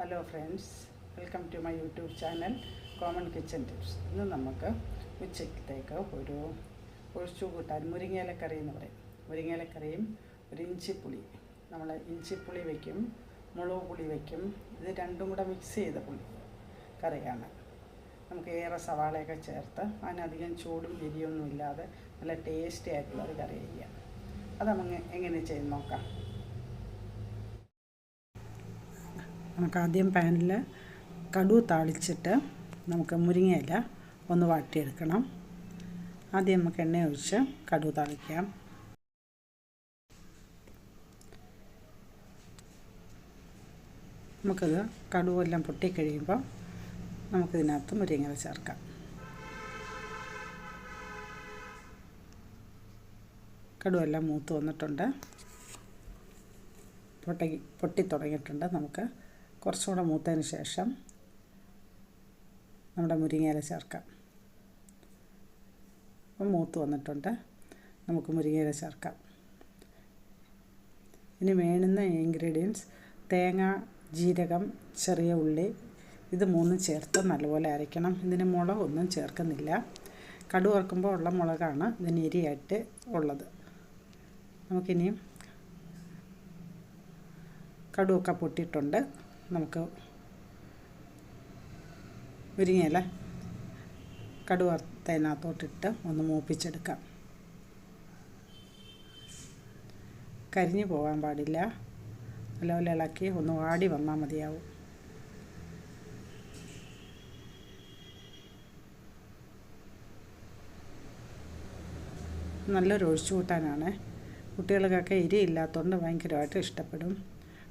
Hello friends, welcome to my YouTube channel common kitchen tips. ഇന്ന് നമുക്ക് ഉച്ചക്കത്തേക്ക് ഒരു ഒഴിച്ചുകൂട്ടാൻ മുരിങ്ങയിലക്കറി എന്ന് പറയും. മുരിങ്ങയിലക്കറിയും ഒരു ഇഞ്ചിപ്പുളി, നമ്മൾ ഇഞ്ചിപ്പുളി വയ്ക്കും, മുളക് പുളി വയ്ക്കും. ഇത് രണ്ടും കൂടെ മിക്സ് ചെയ്ത പുളി കറിയാണ്. നമുക്ക് ഏറെ സവാളയൊക്കെ ചേർത്ത് അതിനധികം ചൂടും എരിയൊന്നും ഇല്ലാതെ നല്ല ടേസ്റ്റി ആയിട്ടുള്ള ഒരു കറി ചെയ്യാം. അത് നമുക്ക് എങ്ങനെ ചെയ്ത് നോക്കാം. നമുക്ക് ആദ്യം പാനിൽ കടുക് താളിച്ചിട്ട് നമുക്ക് മുരിങ്ങയില ഒന്ന് വാട്ടിയെടുക്കണം. ആദ്യം നമുക്ക് എണ്ണ ഒഴിച്ച് കടുക് താളിക്കാം. നമുക്കത് കടുവെല്ലാം പൊട്ടിക്കഴിയുമ്പോൾ നമുക്കിതിനകത്ത് മുരിങ്ങയില ചേർക്കാം. കടുവെല്ലാം മൂത്ത് വന്നിട്ടുണ്ട്, പൊട്ടി തുടങ്ങിയിട്ടുണ്ട്. നമുക്ക് കുറച്ചുകൂടെ മൂത്തതിന് ശേഷം നമ്മുടെ മുരിങ്ങയില ചേർക്കാം. അപ്പം മൂത്ത് വന്നിട്ടുണ്ട്, നമുക്ക് മുരിങ്ങയില ചേർക്കാം. ഇനി വേണ്ടുന്ന ഇൻഗ്രീഡിയൻസ് തേങ്ങ, ജീരകം, ചെറിയ ഉള്ളി, ഇത് മൂന്നും ചേർത്ത് നല്ലപോലെ അരയ്ക്കണം. ഇതിന് മുളകൊന്നും ചേർക്കുന്നില്ല. കടുക് വറുക്കുമ്പോൾ ഉള്ള മുളകാണ് ഇതിന് എരിയായിട്ട് ഉള്ളത്. നമുക്കിനിയും കടുവൊക്കെ പൊട്ടിയിട്ടുണ്ട്. നമുക്ക് മുരിങ്ങയില കടുക് വറുത്തതിനകത്തോട്ടിട്ട് ഒന്ന് മൂപ്പിച്ചെടുക്കാം. കരിഞ്ഞു പോകാൻ പാടില്ല. നല്ലപോലെ ഇളക്കി ഒന്ന് വാടി വന്നാൽ മതിയാവും. നല്ലൊരു ഒഴിച്ചുകൂട്ടാനാണ്. കുട്ടികൾക്കൊക്കെ എരി ഇല്ലാത്തതുകൊണ്ട് ഭയങ്കരമായിട്ട് ഇഷ്ടപ്പെടും.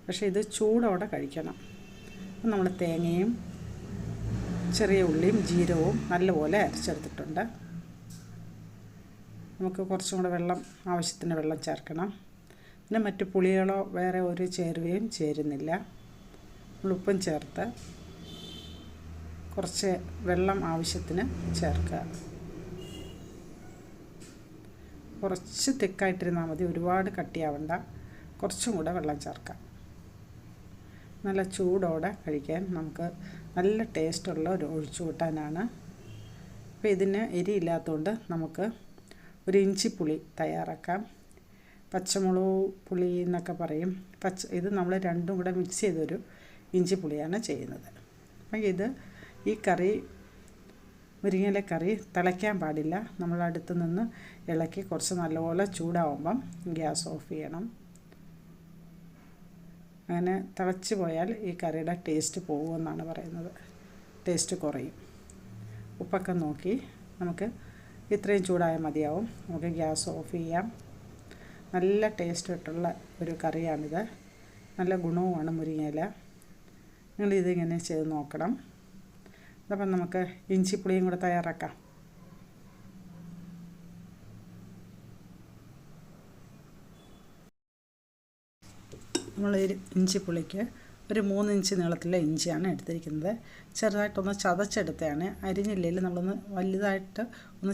പക്ഷേ ഇത് ചൂടോടെ കഴിക്കണം. അപ്പം നമ്മൾ തേങ്ങയും ചെറിയ ഉള്ളിയും ജീരകവും നല്ലപോലെ അരച്ചെടുത്തിട്ടുണ്ട്. നമുക്ക് കുറച്ചും കൂടെ ആവശ്യത്തിന് വെള്ളം ചേർക്കണം. പിന്നെ മറ്റ് പുളികളോ വേറെ ഒരു ചേരുവയും ചേരുന്നില്ല. ഉപ്പും ചേർത്ത് കുറച്ച് വെള്ളം ആവശ്യത്തിന് ചേർക്കുക. കുറച്ച് തിക്കായിട്ടിരുന്നാൽ മതി, ഒരുപാട് കട്ടിയാവണ്ട. കുറച്ചും കൂടെ വെള്ളം ചേർക്കാം. നല്ല ചൂടോടെ കഴിക്കാൻ നമുക്ക് നല്ല ടേസ്റ്റുള്ള ഒരു ഒഴിച്ചുകൂട്ടാനാണ്. അപ്പോൾ ഇതിന് എരിയില്ലാത്തതുകൊണ്ട് നമുക്ക് ഒരു ഇഞ്ചിപ്പുളി തയ്യാറാക്കാം. പച്ചമുളക് പുളി എന്നൊക്കെ പറയും. ഇത് നമ്മൾ രണ്ടും കൂടെ മിക്സ് ചെയ്തൊരു ഇഞ്ചിപ്പുളിയാണ് ചെയ്യുന്നത്. അപ്പോൾ ഈ കറി മുരിങ്ങയില കറി തിളയ്ക്കാൻ പാടില്ല. നമ്മൾ അടുത്ത് നിന്ന് ഇളക്കി കുറച്ച് നല്ലപോലെ ചൂടാവുമ്പം ഗ്യാസ് ഓഫ് ചെയ്യണം. അങ്ങനെ തിളച്ച് പോയാൽ ഈ കറിയുടെ ടേസ്റ്റ് പോകുമെന്നാണ് പറയുന്നത്. ടേസ്റ്റ് കുറയും. ഉപ്പൊക്കെ നോക്കി നമുക്ക് ഇത്രയും ചൂടായാൽ മതിയാവും. നമുക്ക് ഗ്യാസ് ഓഫ് ചെയ്യാം. നല്ല ടേസ്റ്റ് ആയിട്ടുള്ള ഒരു കറിയാണിത്. നല്ല ഗുണവുമാണ് മുരിങ്ങയില. നിങ്ങളിതിങ്ങനെ ചെയ്ത് നോക്കണം. അപ്പം നമുക്ക് ഇഞ്ചിപ്പുളിയും കൂടെ തയ്യാറാക്കാം. നമ്മൾ ഇഞ്ചിപ്പുളിക്ക് ഒരു 3 ഇഞ്ച് നീളത്തിലുള്ള ഇഞ്ചിയാണ് എടുത്തിരിക്കുന്നത്. ചെറുതായിട്ടൊന്ന് ചതച്ചെടുത്തതാണ്. അരിഞ്ഞില്ലെങ്കിൽ നമ്മളൊന്ന് വലുതായിട്ട് ഒന്ന്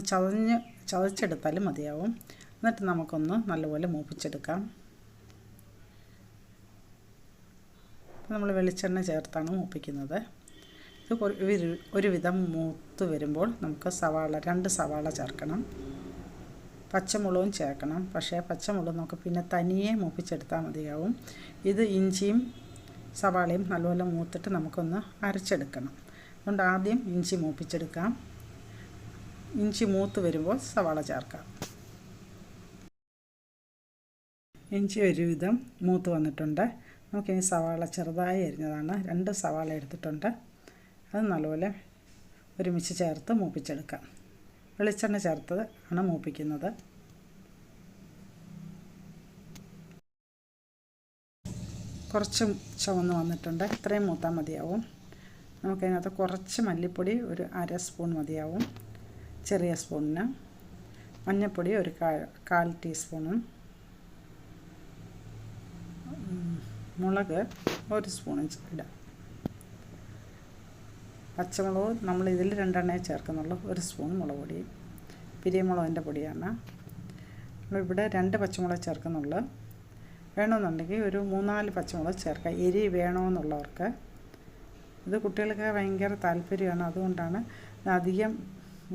ചതച്ചെടുത്താലും മതിയാവും. എന്നിട്ട് നമുക്കൊന്ന് നല്ലപോലെ മൂപ്പിച്ചെടുക്കാം. നമ്മൾ വെളിച്ചെണ്ണ ചേർത്താണ് മൂപ്പിക്കുന്നത്. ഇത് ഒരുവിധം മൂത്ത് വരുമ്പോൾ നമുക്ക് 2 സവാള ചേർക്കണം. പച്ചമുളകും ചേർക്കണം. പക്ഷേ പച്ചമുളക് നമുക്ക് പിന്നെ തനിയെ മൂപ്പിച്ചെടുത്താൽ മതിയാവും. ഇത് ഇഞ്ചിയും സവാളയും നല്ലപോലെ മൂത്തിട്ട് നമുക്കൊന്ന് അരച്ചെടുക്കണം. അതുകൊണ്ട് ആദ്യം ഇഞ്ചി മൂപ്പിച്ചെടുക്കാം. ഇഞ്ചി മൂത്ത് വരുമ്പോൾ സവാള ചേർക്കാം. ഇഞ്ചി ഒരുവിധം മൂത്ത് വന്നിട്ടുണ്ട്. നമുക്കിനി സവാള ചെറുതായി അരിഞ്ഞതാണ്. 2 സവാള എടുത്തിട്ടുണ്ട്. അത് നല്ലപോലെ ഒരുമിച്ച് ചേർത്ത് മൂപ്പിച്ചെടുക്കാം. വെളിച്ചെണ്ണ ചേർത്ത് ആണ് മൂപ്പിക്കുന്നത്. കുറച്ച് ചുവന്ന് വന്നിട്ടുണ്ട്. ഇത്രയും മൂത്താൽ മതിയാവും. നമുക്കതിനകത്ത് കുറച്ച് മല്ലിപ്പൊടി ഒരു 1/2 സ്പൂൺ മതിയാവും. ചെറിയ സ്പൂണിന് മഞ്ഞൾപ്പൊടി ഒരു 1/4 ടീസ്പൂണും മുളക് 1 സ്പൂണും ഇടാം. പച്ചമുളക് നമ്മൾ ഇതിൽ 2 എണ്ണേ ചേർക്കുന്നുള്ളൂ. 1 സ്പൂൺ മുളക് പൊടി, പിരിയമുളകിൻ്റെ പൊടിയാണ്. നമ്മളിവിടെ 2 പച്ചമുളക് ചേർക്കുന്നുള്ളൂ. വേണമെന്നുണ്ടെങ്കിൽ ഒരു 3-4 പച്ചമുളക് ചേർക്കാം. എരി വേണമെന്നുള്ളവർക്ക് ഇത് കുട്ടികൾക്ക് ഭയങ്കര താല്പര്യമാണ്, അതുകൊണ്ടാണ് അധികം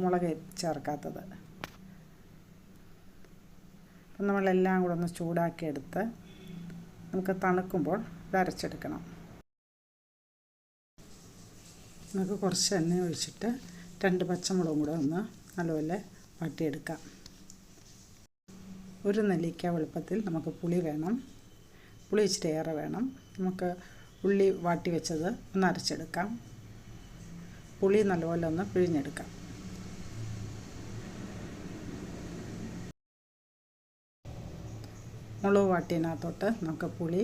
മുളക് ചേർക്കാത്തത്. അപ്പം നമ്മളെല്ലാം കൂടെ ഒന്ന് ചൂടാക്കിയെടുത്ത് നമുക്ക് തണുക്കുമ്പോൾ ഇത് അരച്ചെടുക്കണം. നമുക്ക് കുറച്ച് എണ്ണ ഒഴിച്ചിട്ട് 2 പച്ചമുളകും കൂടെ ഒന്ന് നല്ലപോലെ വാട്ടിയെടുക്കാം. 1 നെല്ലിക്ക വലുപ്പത്തിൽ നമുക്ക് പുളി വേണം. പുളി ഇച്ചിരി ഏറെ വേണം. നമുക്ക് ഉള്ളി വാട്ടി വെച്ചത് ഒന്ന് അരച്ചെടുക്കാം. പുളി നല്ലപോലെ ഒന്ന് പിഴിഞ്ഞെടുക്കാം. മുളക് വാട്ടിയതിനകത്തോട്ട് നമുക്ക് പുളി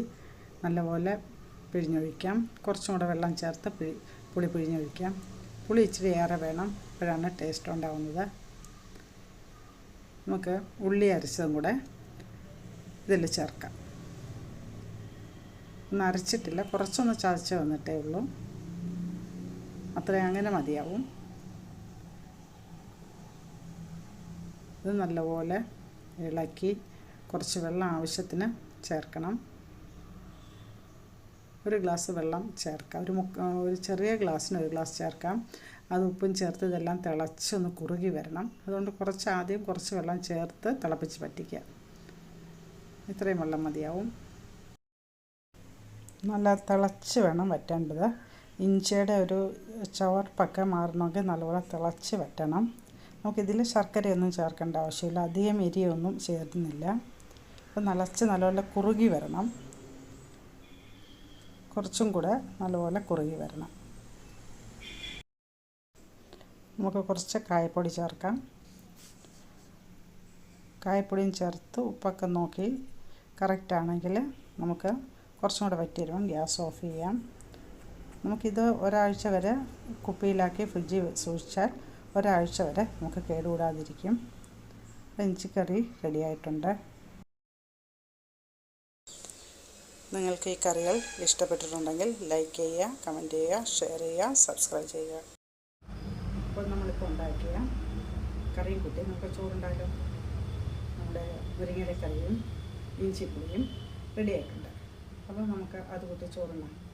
നല്ലപോലെ പിഴിഞ്ഞൊഴിക്കാം. കുറച്ചും കൂടെ വെള്ളം ചേർത്ത് പുളി പിഴിഞ്ഞൊഴിക്കാം. പുളി ഇച്ചിരി ഏറെ വേണം, അപ്പോഴാണ് ടേസ്റ്റ് ഉണ്ടാകുന്നത്. നമുക്ക് ഉള്ളി അരച്ചതും കൂടെ ഇതിൽ ചേർക്കാം. ഒന്ന് അരച്ചിട്ടില്ല, കുറച്ചൊന്ന് ചതച്ച് വന്നിട്ടേ ഉള്ളൂ, അത്രയും അങ്ങനെ മതിയാവും. ഇത് നല്ലപോലെ ഇളക്കി കുറച്ച് വെള്ളം ആവശ്യത്തിന് ചേർക്കണം. 1 ഗ്ലാസ് വെള്ളം ചേർക്കാം. ഒരു ചെറിയ ഗ്ലാസ്സിന് 1 ഗ്ലാസ് ചേർക്കാം. അത് ഉപ്പും ചേർത്ത് ഇതെല്ലാം തിളച്ചൊന്ന് കുറുകി വരണം. അതുകൊണ്ട് ആദ്യം കുറച്ച് വെള്ളം ചേർത്ത് തിളപ്പിച്ച് പറ്റിക്കുക. ഇത്രയും വെള്ളം മതിയാവും. നല്ല തിളച്ച് വേണം വറ്റേണ്ടത്. ഇഞ്ചിയുടെ ഒരു ചവർപ്പൊക്കെ മാറണമെങ്കിൽ നല്ലപോലെ തിളച്ച് വറ്റണം. നമുക്കിതിൽ ശർക്കരയൊന്നും ചേർക്കേണ്ട ആവശ്യമില്ല, അധികം എരിയൊന്നും ചേർക്കുന്നില്ല. അപ്പം നല്ലപോലെ കുറുകി വരണം. കുറച്ചും കൂടെ നല്ലപോലെ കുറുകി വരണം. നമുക്ക് കുറച്ച് കായപ്പൊടി ചേർക്കാം. കായപ്പൊടിയും ചേർത്ത് ഉപ്പൊക്കെ നോക്കി കറക്റ്റാണെങ്കിൽ നമുക്ക് കുറച്ചും കൂടെ വറ്റി വരുമ്പം ഗ്യാസ് ഓഫ് ചെയ്യാം. നമുക്കിത് ഒരാഴ്ച വരെ കുപ്പിയിലാക്കി ഫ്രിഡ്ജിൽ സൂക്ഷിച്ചാൽ ഒരാഴ്ച വരെ നമുക്ക് കേടുകൂടാതിരിക്കും. ഇഞ്ചിക്കറി റെഡിയായിട്ടുണ്ട്. നിങ്ങൾക്ക് ഈ കറികൾ ഇഷ്ടപ്പെട്ടിട്ടുണ്ടെങ്കിൽ ലൈക്ക് ചെയ്യുക, കമൻറ്റ് ചെയ്യുക, ഷെയർ ചെയ്യുക, സബ്സ്ക്രൈബ് ചെയ്യുക. അപ്പോൾ നമ്മളിപ്പോൾ ഉണ്ടാക്കിയ കറിയും കൂട്ടി നമുക്ക് ചോറുണ്ടായാലോ. നമ്മുടെ മുരിങ്ങയില കറിയും ഇഞ്ചിപ്പുളിയും റെഡിയായിട്ടുണ്ട്. അപ്പോൾ നമുക്ക് അത് കൂട്ടി ചോറുണ്ടാക്കാം.